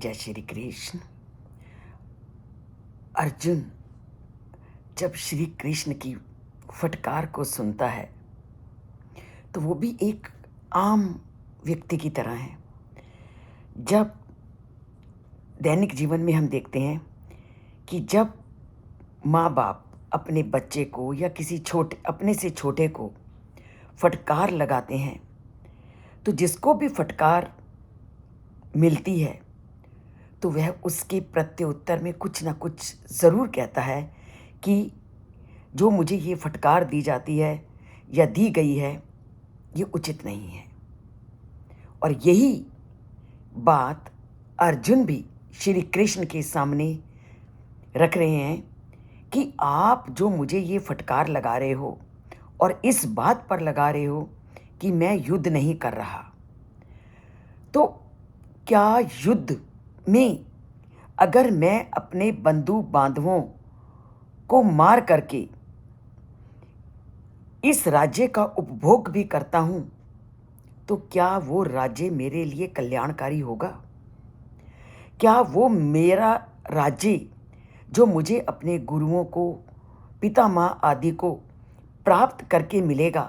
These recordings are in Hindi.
जय श्री कृष्ण। अर्जुन जब श्री कृष्ण की फटकार को सुनता है तो वो भी एक आम व्यक्ति की तरह है। जब दैनिक जीवन में हम देखते हैं कि जब माँ बाप अपने बच्चे को या किसी अपने से छोटे को फटकार लगाते हैं तो जिसको भी फटकार मिलती है तो वह उसके प्रत्युत्तर में कुछ ना कुछ ज़रूर कहता है कि जो मुझे ये फटकार दी जाती है या दी गई है ये उचित नहीं है। और यही बात अर्जुन भी श्री कृष्ण के सामने रख रहे हैं कि आप जो मुझे ये फटकार लगा रहे हो और इस बात पर लगा रहे हो कि मैं युद्ध नहीं कर रहा, तो क्या युद्ध में अगर मैं अपने बंधु बांधवों को मार करके इस राज्य का उपभोग भी करता हूं तो क्या वो राज्य मेरे लिए कल्याणकारी होगा? क्या वो मेरा राज्य जो मुझे अपने गुरुओं को, पितामह आदि को प्राप्त करके मिलेगा,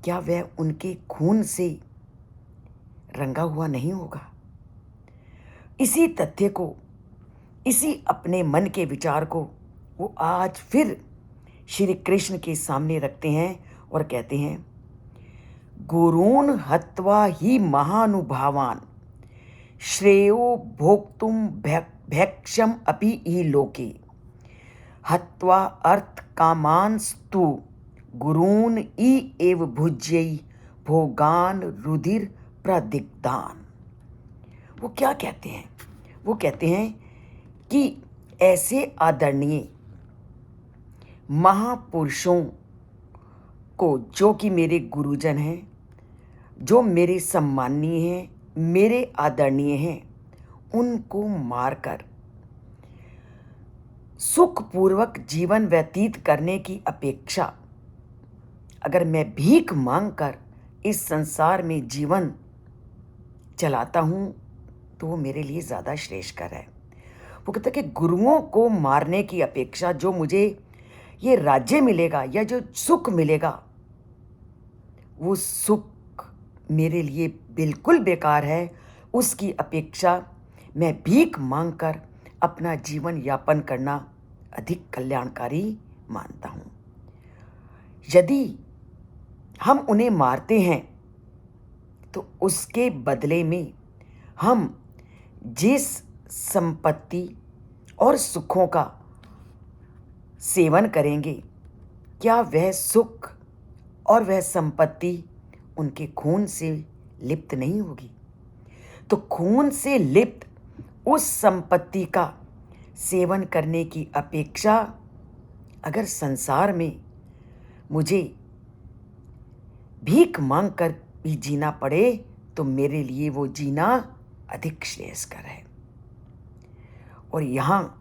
क्या वह उनके खून से रंगा हुआ नहीं होगा? इसी तथ्य को, इसी अपने मन के विचार को वो आज फिर श्री कृष्ण के सामने रखते हैं और कहते हैं, गुरून् हत्वा ही महानुभावान श्रेयो भोक्तुम भैक्षम अपि ही लोके हत्वा अर्थ कामांस्तु गुरून् ई एव भुज्यै भोगान रुधिर प्रदिग्धान। वो क्या कहते हैं? वो कहते हैं कि ऐसे आदरणीय महापुरुषों को, जो कि मेरे गुरुजन हैं, जो मेरे सम्माननीय हैं, मेरे आदरणीय हैं, उनको मारकर सुखपूर्वक जीवन व्यतीत करने की अपेक्षा अगर मैं भीख मांगकर इस संसार में जीवन चलाता हूं तो वो मेरे लिए ज़्यादा श्रेष्ठकर है। वो कहता है कि गुरुओं को मारने की अपेक्षा जो मुझे ये राज्य मिलेगा या जो सुख मिलेगा, वो सुख मेरे लिए बिल्कुल बेकार है। उसकी अपेक्षा मैं भीख मांगकर अपना जीवन यापन करना अधिक कल्याणकारी मानता हूँ। यदि हम उन्हें मारते हैं तो उसके बदले में हम जिस संपत्ति और सुखों का सेवन करेंगे, क्या वह सुख और वह संपत्ति उनके खून से लिप्त नहीं होगी? तो खून से लिप्त उस संपत्ति का सेवन करने की अपेक्षा अगर संसार में मुझे भीख मांगकर भी जीना पड़े तो मेरे लिए वो जीना अधिक श्रेयस्कर है। और यहाँ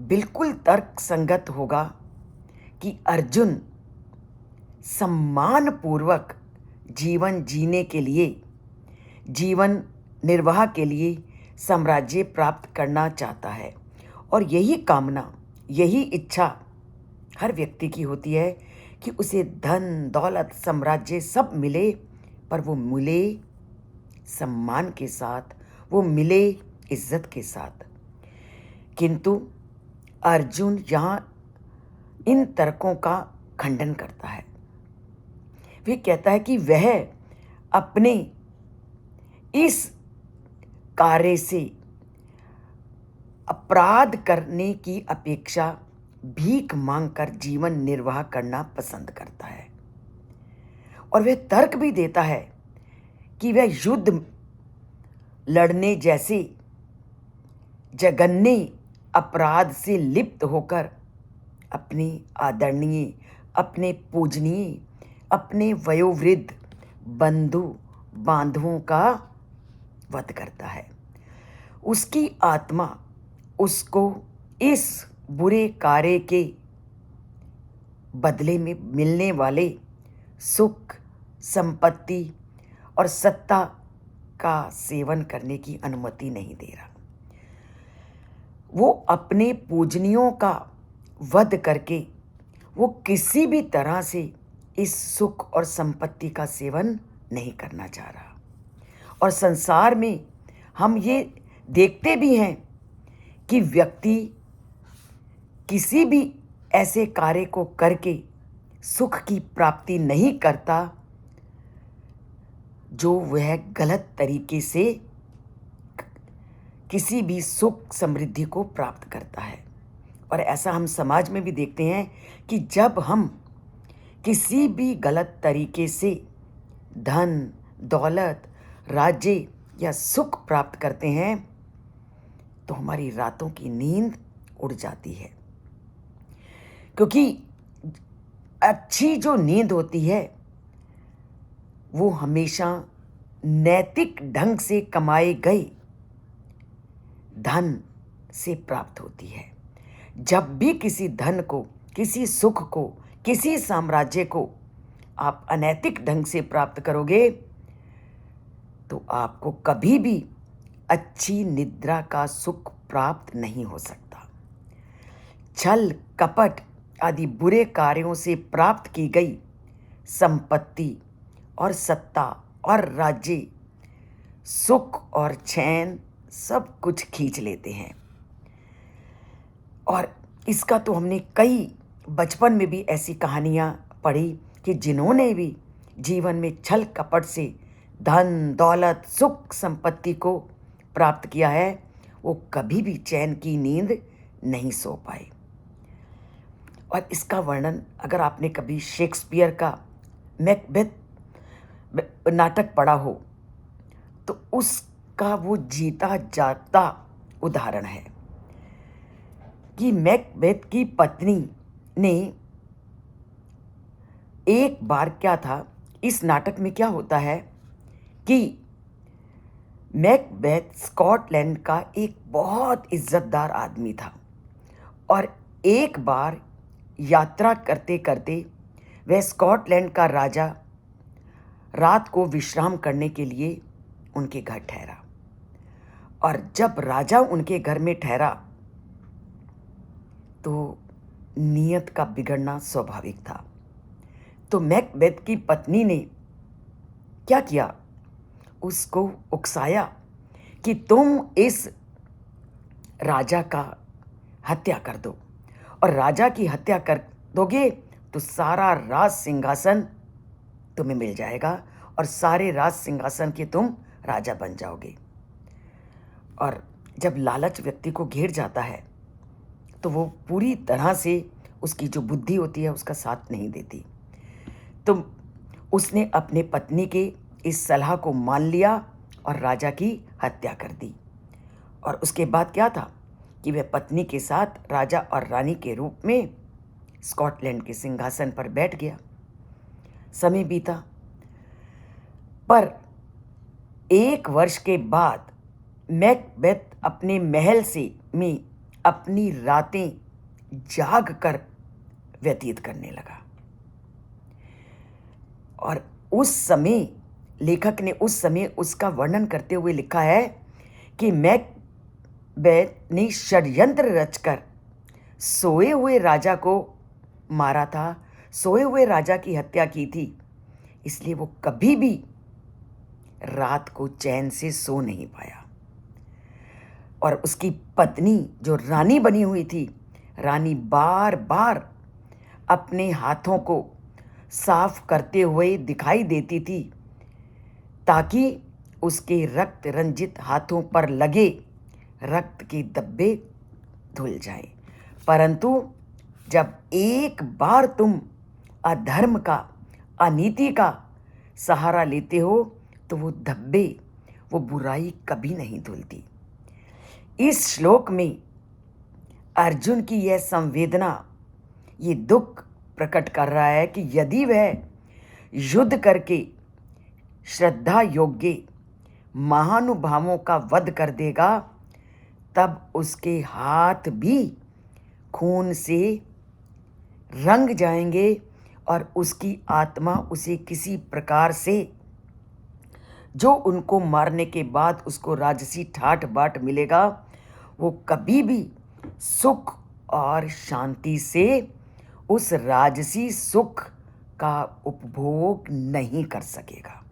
बिल्कुल तर्क संगत होगा कि अर्जुन सम्मानपूर्वक जीवन जीने के लिए, जीवन निर्वाह के लिए साम्राज्य प्राप्त करना चाहता है। और यही कामना, यही इच्छा हर व्यक्ति की होती है कि उसे धन दौलत साम्राज्य सब मिले, पर वो मिले सम्मान के साथ, वो मिले इज्जत के साथ। किंतु अर्जुन यहाँ इन तर्कों का खंडन करता है। वे कहता है कि वह अपने इस कार्य से अपराध करने की अपेक्षा भीख मांगकर जीवन निर्वाह करना पसंद करता है। और वह तर्क भी देता है कि वह युद्ध लड़ने जैसे जघन्य अपराध से लिप्त होकर अपने आदरणीय, अपने पूजनीय, अपने वयोवृद्ध बंधु बांधवों का वध करता है। उसकी आत्मा उसको इस बुरे कार्य के बदले में मिलने वाले सुख, संपत्ति और सत्ता का सेवन करने की अनुमति नहीं दे रहा। वो अपने पूजनियों का वध करके वो किसी भी तरह से इस सुख और संपत्ति का सेवन नहीं करना चाह रहा। और संसार में हम ये देखते भी हैं कि व्यक्ति किसी भी ऐसे कार्य को करके सुख की प्राप्ति नहीं करता जो वह गलत तरीके से किसी भी सुख समृद्धि को प्राप्त करता है। और ऐसा हम समाज में भी देखते हैं कि जब हम किसी भी गलत तरीके से धन, दौलत, राज्य या सुख प्राप्त करते हैं तो हमारी रातों की नींद उड़ जाती है, क्योंकि अच्छी जो नींद होती है वो हमेशा नैतिक ढंग से कमाए गए धन से प्राप्त होती है। जब भी किसी धन को, किसी सुख को, किसी साम्राज्य को आप अनैतिक ढंग से प्राप्त करोगे तो आपको कभी भी अच्छी निद्रा का सुख प्राप्त नहीं हो सकता। छल, कपट आदि बुरे कार्यों से प्राप्त की गई संपत्ति और सत्ता और राज्य, सुख और चैन सब कुछ खींच लेते हैं। और इसका तो हमने कई बचपन में भी ऐसी कहानियां पढ़ी कि जिन्होंने भी जीवन में छल कपट से धन, दौलत, सुख, संपत्ति को प्राप्त किया है वो कभी भी चैन की नींद नहीं सो पाए। और इसका वर्णन अगर आपने कभी शेक्सपियर का मैकबेथ नाटक पढ़ा हो तो उसका वो जीता जागता उदाहरण है कि मैकबेथ की पत्नी ने एक बार क्या था, इस नाटक में क्या होता है कि मैकबेथ स्कॉटलैंड का एक बहुत इज्जतदार आदमी था और एक बार यात्रा करते करते वह स्कॉटलैंड का राजा रात को विश्राम करने के लिए उनके घर ठहरा। और जब राजा उनके घर में ठहरा तो नियत का बिगड़ना स्वाभाविक था। तो मैकबेथ की पत्नी ने क्या किया, उसको उकसाया कि तुम इस राजा का हत्या कर दो, और राजा की हत्या कर दोगे तो सारा राज सिंहासन तुम्हें मिल जाएगा और सारे राज सिंहासन के तुम राजा बन जाओगे। और जब लालच व्यक्ति को घेर जाता है तो वो पूरी तरह से उसकी जो बुद्धि होती है उसका साथ नहीं देती। तो उसने अपने पत्नी के इस सलाह को मान लिया और राजा की हत्या कर दी। और उसके बाद क्या था कि वह पत्नी के साथ राजा और रानी के रूप में स्कॉटलैंड के सिंहासन पर बैठ गया। समय बीता, पर 1 वर्ष के बाद मैकबेथ अपने महल में अपनी रातें जाग कर व्यतीत करने लगा। और उस समय लेखक ने उस समय उसका वर्णन करते हुए लिखा है कि मैकबेथ ने षड्यंत्र रचकर सोए हुए राजा को मारा था, सोए हुए राजा की हत्या की थी, इसलिए वो कभी भी रात को चैन से सो नहीं पाया। और उसकी पत्नी जो रानी बनी हुई थी, रानी बार बार अपने हाथों को साफ करते हुए दिखाई देती थी ताकि उसके रक्त रंजित हाथों पर लगे रक्त के धब्बे धुल जाएं। परंतु जब एक बार तुम अधर्म का, अनीति का सहारा लेते हो तो वो धब्बे, वो बुराई कभी नहीं धुलती। इस श्लोक में अर्जुन की यह संवेदना, ये दुख प्रकट कर रहा है कि यदि वह युद्ध करके श्रद्धा योग्य महानुभावों का वध कर देगा तब उसके हाथ भी खून से रंग जाएंगे और उसकी आत्मा उसे किसी प्रकार से जो उनको मारने के बाद उसको राजसी ठाट बाट मिलेगा, वो कभी भी सुख और शांति से उस राजसी सुख का उपभोग नहीं कर सकेगा।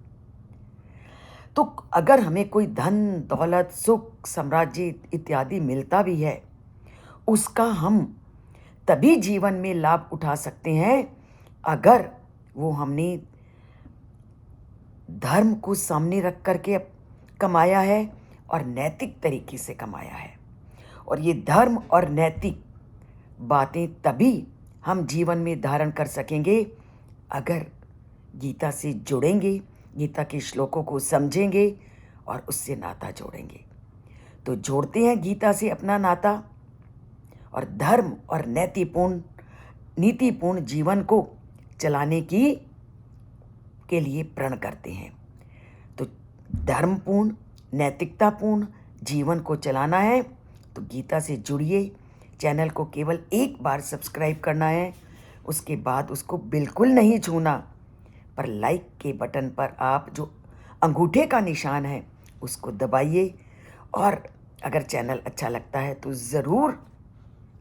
तो अगर हमें कोई धन दौलत सुख साम्राज्य इत्यादि मिलता भी है, उसका हम तभी जीवन में लाभ उठा सकते हैं अगर वो हमने धर्म को सामने रख करके कमाया है और नैतिक तरीके से कमाया है। और ये धर्म और नैतिक बातें तभी हम जीवन में धारण कर सकेंगे अगर गीता से जुड़ेंगे, गीता के श्लोकों को समझेंगे और उससे नाता जोड़ेंगे। तो जोड़ते हैं गीता से अपना नाता और धर्म और नीतिपूर्ण जीवन को चलाने के लिए प्रण करते हैं। तो धर्मपूर्ण नैतिकतापूर्ण जीवन को चलाना है तो गीता से जुड़िए। चैनल को केवल एक बार सब्सक्राइब करना है, उसके बाद उसको बिल्कुल नहीं छूना, पर लाइक के बटन पर आप जो अंगूठे का निशान है उसको दबाइए। और अगर चैनल अच्छा लगता है तो ज़रूर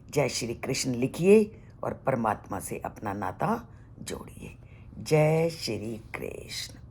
जय श्री कृष्ण लिखिए और परमात्मा से अपना नाता जोड़िए। जय श्री कृष्ण।